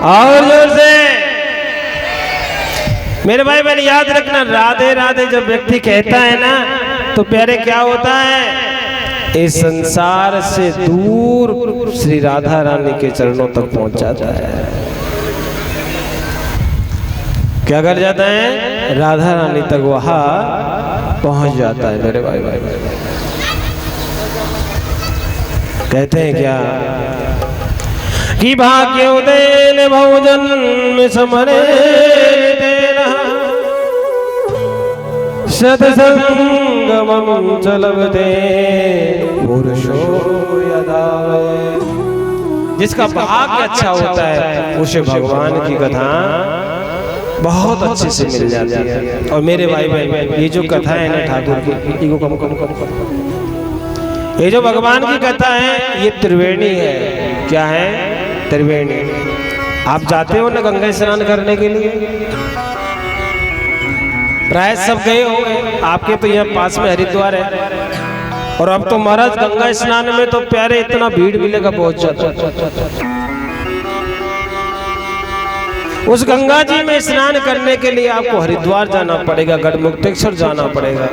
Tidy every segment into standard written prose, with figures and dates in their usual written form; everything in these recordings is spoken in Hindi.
और जोर से मेरे भाई बहन याद रखना, राधे राधे जब व्यक्ति कहता है ना तो प्यारे क्या होता है, इस संसार से दूर श्री राधा रानी के चरणों तक पहुंच जाता है। क्या कर जाता है, राधा रानी तक वहां पहुंच जाता है मेरे भाई भाई। कहते हैं क्या कि भाग्य उदय बहुजन में समरे सत्संगमं च लभते पुरुषो यदावे। जिसका भाग्य अच्छा होता है उसे भगवान की कथा बहुत अच्छे से मिल जाती है। और मेरे भाई बहन ये जो कथा है ना ठाकुर की, ये जो भगवान की कथा है ये त्रिवेणी है। क्या है, त्रिवेणी। आप जाते हो ना गंगा स्नान करने के लिए, प्राय सब गए होंगे, आपके तो यहाँ पास में हरिद्वार है। और अब तो महाराज गंगा स्नान में तो प्यारे इतना भीड़ मिलेगा बहुत ज्यादा। उस गंगा जी में स्नान करने के लिए आपको हरिद्वार जाना पड़ेगा, गढ़मुक्तेश्वर जाना पड़ेगा,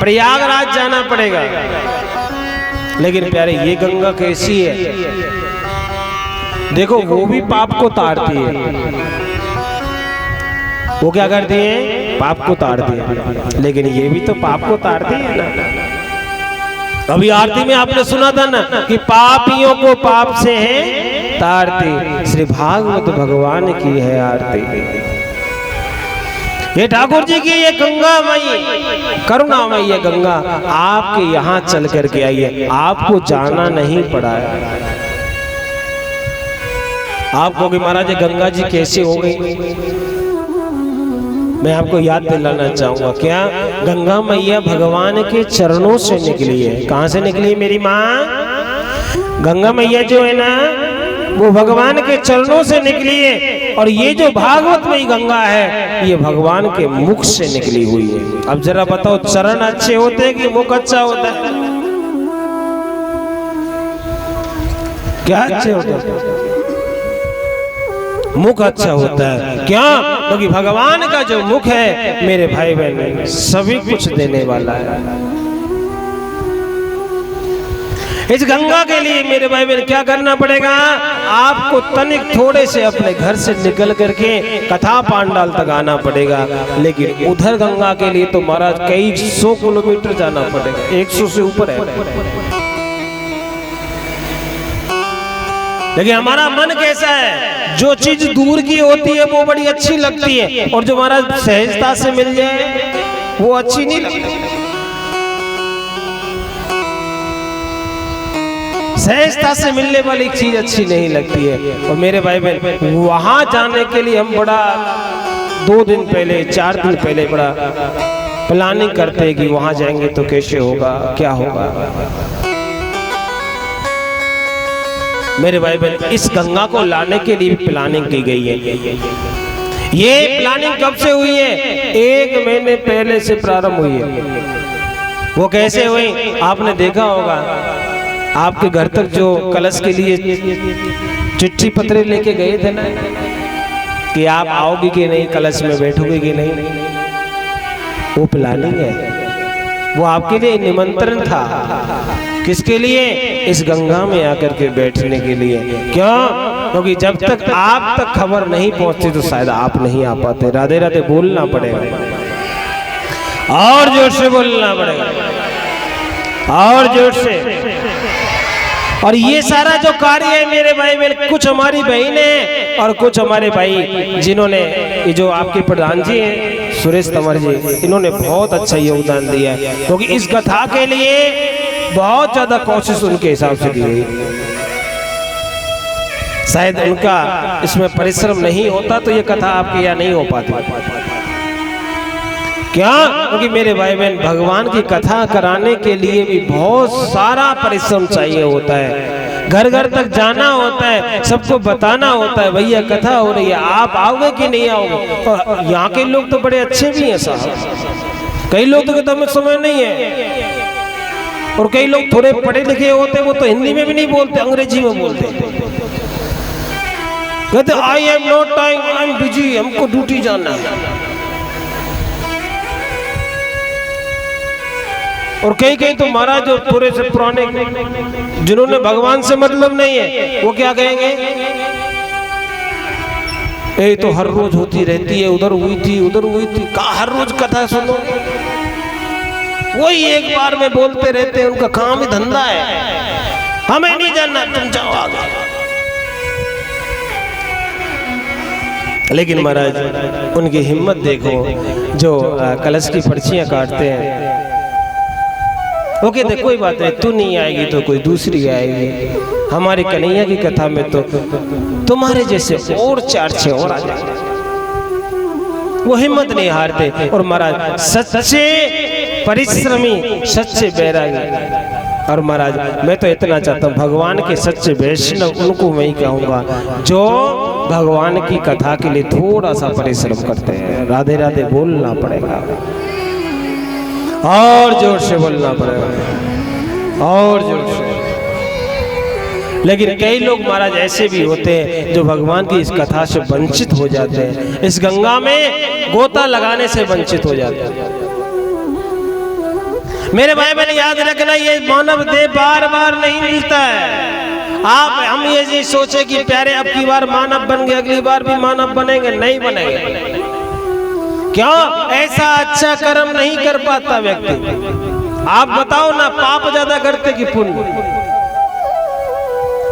प्रयागराज जाना पड़ेगा। लेकिन प्यारे ये गंगा कैसी है, देखो वो भी पाप को तारती है। वो क्या करती है, पाप को तारती है, लेकिन ये भी तो पाप को तारती है ना। अभी आरती में आपने सुना था ना कि पापियों को पाप से है तारती, श्री भागवत भगवान की है आरती। ये ठाकुर जी की ये गंगा मई करुणामयी है गंगा, आपके यहाँ चल करके आई है, आपको जाना नहीं पड़ा है। आपको कि महाराज गंगा जी कैसे हो गई, मैं आपको याद दिलाना चाहूंगा। क्या, गंगा मैया भगवान के चरणों से निकली है। कहां से निकली है मेरी माँ? गंगा मैया जो है ना वो भगवान के चरणों से निकली है। और ये जो भागवत में गंगा है ये भगवान के मुख से निकली हुई है। अब जरा बताओ, चरण अच्छे होते हैं कि मुख अच्छा होता है? क्या अच्छे होते हैं? मुख अच्छा होता है। क्या? क्योंकि भगवान का जो मुख है मेरे भाई बहन सभी कुछ देने वाला है। इस गंगा के लिए मेरे भाई बहन क्या करना पड़ेगा, आपको तनिक थोड़े से अपने घर से निकल करके कथा पांडाल तक आना पड़ेगा। लेकिन उधर गंगा के लिए तो महाराज कई 100 किलोमीटर जाना पड़ेगा, 100 से ऊपर है। लेकिन हमारा मन कैसा है, जो चीज दूर की होती है वो बड़ी अच्छी लगती है, और जो हमारा सहजता से मिल जाए वो अच्छी नहीं लगती। सहजता से मिलने वाली चीज अच्छी नहीं लगती है। और मेरे भाई बहन वहां जाने के लिए हम बड़ा 2 दिन पहले 4 दिन पहले बड़ा प्लानिंग करते हैं कि वहां जाएंगे तो कैसे होगा, क्या होगा। मेरे भाई बहन इस गंगा को लाने के लिए भी प्लानिंग की गई है। ये प्लानिंग कब से हुई है? 1 महीने पहले से प्रारंभ हुई है। वो कैसे हुई आपने देखा होगा, आपके घर तक जो कलश के लिए चिट्ठी पत्र लेके गए थे ना कि आप आओगे कि नहीं, कलश में बैठोगे कि नहीं, वो प्लानिंग है। वो आपके लिए निमंत्रण था। किसके लिए? इस गंगा में आकर के बैठने के लिए। क्यों? क्योंकि जब तक आप तक खबर नहीं पहुंचती तो शायद आप नहीं आ पाते। राधे राधे बोलना पड़ेगा, और जोर से बोलना पड़ेगा, और जोर से। और ये सारा जो कार्य है मेरे भाई बहन, कुछ हमारी बहनें और कुछ हमारे भाई जिन्होंने, ये जो आपके प्रधान जी हैं सुरेश तंवर जी, इन्होंने बहुत अच्छा योगदान दिया है। क्योंकि इस कथा के लिए बहुत ज्यादा कोशिश उनके हिसाब से की गई। शायद उनका इसमें परिश्रम नहीं होता तो ये कथा आपके यहाँ नहीं हो पाती। क्या? क्योंकि मेरे भाई बहन भगवान की कथा कराने के लिए भी बहुत सारा परिश्रम चाहिए होता है। घर घर तक जाना होता है, सबको बताना होता है भैया कथा हो रही है, आप आओगे कि नहीं आओगे। और यहाँ के लोग तो बड़े अच्छे भी हैं साहब, कई लोग तो हमें समय नहीं है, और कई लोग थोड़े पढ़े लिखे होते वो तो हिंदी में भी नहीं बोलते, अंग्रेजी में बोलते। कहते I am not time, I am busy, हमको ड्यूटी जाना है। और कहीं कहीं तो महाराज जो पूरे से पुराने जिन्होंने भगवान से मतलब नहीं है वो क्या कहेंगे, ये तो हर रोज होती रहती है, उधर हुई थी उधर हुई थी, का हर रोज कथा सुनो, वही एक बार में बोलते रहते हैं, उनका काम ही धंधा है, हमें नहीं जानना, तुम जाओ आगे। लेकिन महाराज उनकी हिम्मत देखो, जो कलश की पर्चियां काटते हैं वो कहते कोई बात नहीं, तू नहीं आएगी तो कोई दूसरी आएगी, हमारी कन्हैया की कथा में तो तुम्हारे जैसे और 4-6 और आ जाए। वो हिम्मत नहीं हारते। और महाराज सच्चे परिश्रमी, सच्चे बैरागी। और महाराज मैं तो इतना चाहता हूँ, भगवान के सच्चे वैष्णव उनको मैं ही कहूँगा जो भगवान की कथा के लिए थोड़ा सा परिश्रम करते हैं। राधे राधे बोलना पड़ेगा, और जोर से बोलना पड़ेगा, और जोर से। लेकिन कई लोग महाराज ऐसे भी होते हैं जो भगवान की इस कथा से वंचित हो जाते हैं, इस गंगा में गोता लगाने से वंचित हो जाते हैं। मेरे भाई बहन याद रखना, ये मानव देह बार बार नहीं मिलता है। आप हम ये सोचे कि प्यारे अब की बार मानव बन गए, अगली बार भी मानव बनेंगे, नहीं बनेंगे। क्यों? ऐसा अच्छा कर्म नहीं कर पाता व्यक्ति। आप बताओ ना, पाप ज्यादा करते कि पुण्य?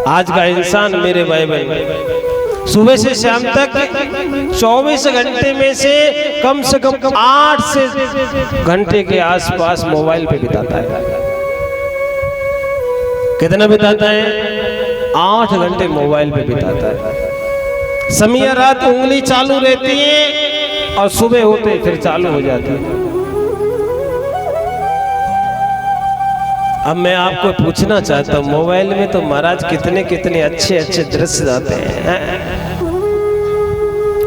आज का इंसान मेरे भाई बहन सुबह से शाम तक 24 घंटे में से कम 8 से घंटे के आसपास मोबाइल पे बिताता है। कितना बिताता है? 8 घंटे मोबाइल पे बिताता है। समय रात उंगली चालू रहती है और सुबह होते फिर चालू हो जाती है। अब मैं आपको पूछना चाहता हूँ, मोबाइल में तो महाराज कितने कितने अच्छे अच्छे दृश्य आते हैं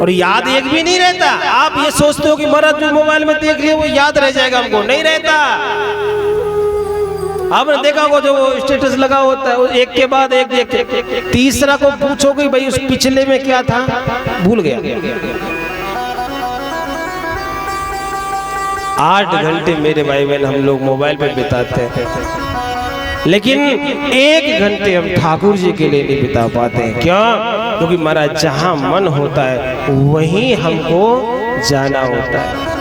और याद एक भी नहीं रहता। आप ये सोचते हो कि महाराज जो मोबाइल में देख लिया वो याद रह जाएगा, हमको नहीं रहता। आपने देखा होगा जो वो स्टेटस लगा होता है, वो एक के बाद एक देख, तीसरा को पूछोगे भाई उस पिछले में क्या था, भूल गया। 8 घंटे मेरे भाई बहन हम लोग मोबाइल पे बिताते हैं, लेकिन 1 घंटे हम ठाकुर जी के लिए नहीं बिता पाते हैं। क्यों? क्योंकि महाराज जहां मन होता है वहीं हमको जाना होता है।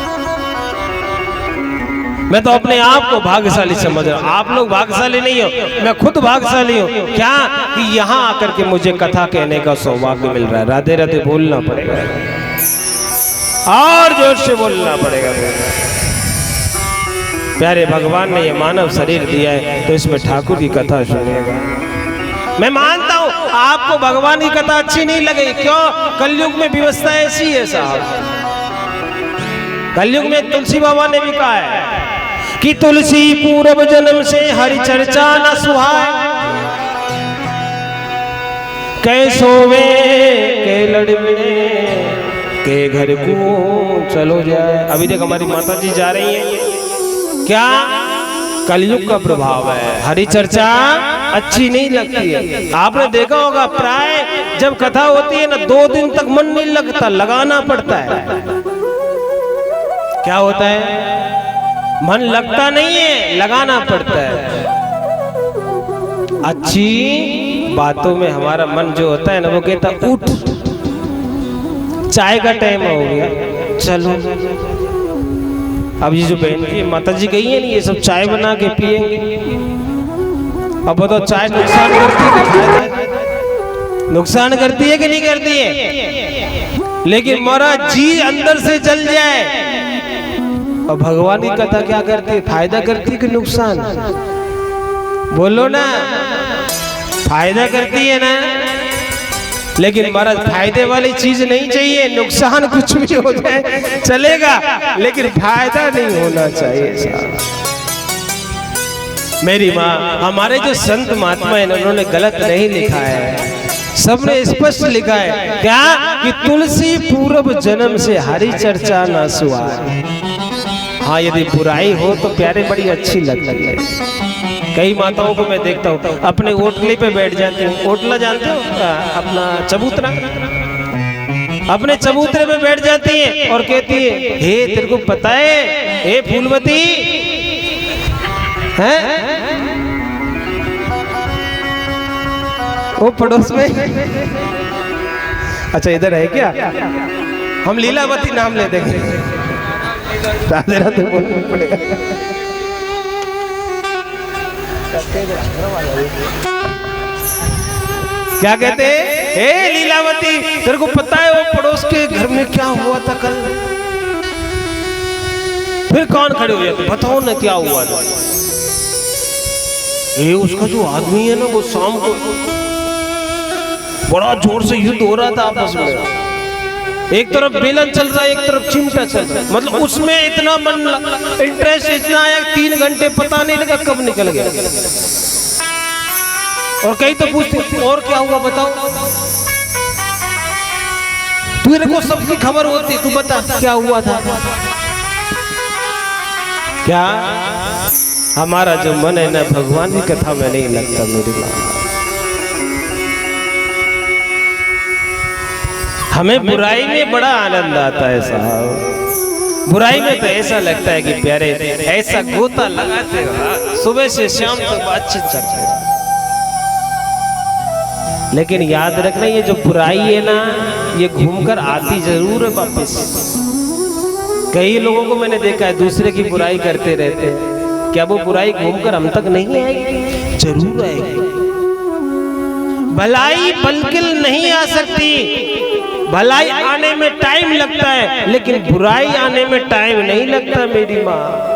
मैं तो अपने आप को भाग्यशाली समझ रहा हूं, आप लोग भाग्यशाली नहीं हो, मैं खुद भाग्यशाली हूं। क्या? कि यहां आकर के मुझे कथा कहने का सौभाग्य मिल रहा है। राधे राधे बोलना पड़ेगा, और जोर से बोलना पड़ेगा। प्यारे भगवान ने ये मानव शरीर दिया है तो इसमें ठाकुर की कथा सुनेगा। मैं मानता हूं आपको भगवान की कथा अच्छी नहीं लगेगी। क्यों? कलयुग में व्यवस्था ऐसी है साहब। कलयुग में तुलसी बाबा ने भी कहा है कि तुलसी पूर्व जन्म से हरि चर्चा न सुहाए, कैसोवे के लड़बड़े के घर को चलो जाए। अभी तक हमारी माता जी जा रही हैं, क्या? कलयुग का प्रभाव है, हरि चर्चा अच्छी नहीं लगती है। आपने देखा होगा प्राय जब कथा होती है ना 2 दिन तक मन नहीं लगता, लगाना पड़ता है। क्या होता है? मन लगता नहीं है, लगाना पड़ता है। अच्छी बातों में हमारा मन जो होता है ना वो कहता उठ, चाय का टाइम हो गया, चलो। अब ये जो बहन की माता जी गई है ना, ये सब चाय बना के पिएंगे। अब बताओ चाय नुकसान करती है, नुकसान करती है कि नहीं करती है? लेकिन महाराज जी अंदर से जल जाए। और भगवान की कथा क्या करती है? फायदा करती है कि नुकसान? बोलो ना, फायदा करती है ना। लेकिन महाराज फायदे वाली चीज नहीं चाहिए, नुकसान कुछ भी हो जाए चलेगा, लेकिन फायदा नहीं होना चाहिए साहब। मेरी माँ, हमारे जो संत महात्मा हैं उन्होंने गलत नहीं लिखा है, सबने स्पष्ट लिखा है। क्या? कि तुलसी पूर्व जन्म से हरि चर्चा न सुहाए। हाँ, यदि बुराई हो तो प्यारे बड़ी अच्छी लगती है। कई माताओं को मैं देखता हूँ अपने ओटले पे बैठ जाती हूँ। ओटला जानते हो? अपना चबूतरा, अपने चबूतरे पे बैठ जाती है और कहती है, हे तेरे को पता है हे फूलवती है वो पड़ोस में। अच्छा इधर है क्या? हम लीलावती नाम ले देंगे, राधे राधे बोलना पड़ेगा। क्या कहते हैं? हे लीलावती तेरे को पता है वो पड़ोस के घर में क्या हुआ था कल? फिर कौन खड़े हुए? बताओ ना क्या हुआ था? ये उसका जो आदमी है ना वो शाम को बड़ा जोर से युद्ध हो रहा था आपस में, एक तरफ बेलन चल रहा है एक तरफ चिमटा चल रहा है, मतलब उसमें इतना मन इंटरेस्ट इतना आया 3 घंटे पता नहीं लगा कब निकल गया। और कई तो पूछते और क्या हुआ बताओ, तेरे को सबकी खबर होती, तू बता क्या हुआ था? क्या हमारा जो मन है ना भगवान की कथा में नहीं लगता मेरी माँ। हमें बुराई में बड़ा आनंद आता है साहब, बुराई में तो ऐसा लगता है कि प्यारे ऐसा गोता लगाते रहा सुबह से शाम तक बातचीत करते रहा। लेकिन याद रखना ये जो बुराई है ना ये घूमकर आती जरूर है वापस। कई लोगों को मैंने देखा है दूसरे की बुराई करते रहते हैं, क्या वो बुराई घूमकर हम तक नहीं आएगी? जरूर आएगी। भलाई पलकिल नहीं आ सकती, भलाई आने में टाइम लगता है लेकिन बुराई आने में टाइम नहीं लगता मेरी माँ।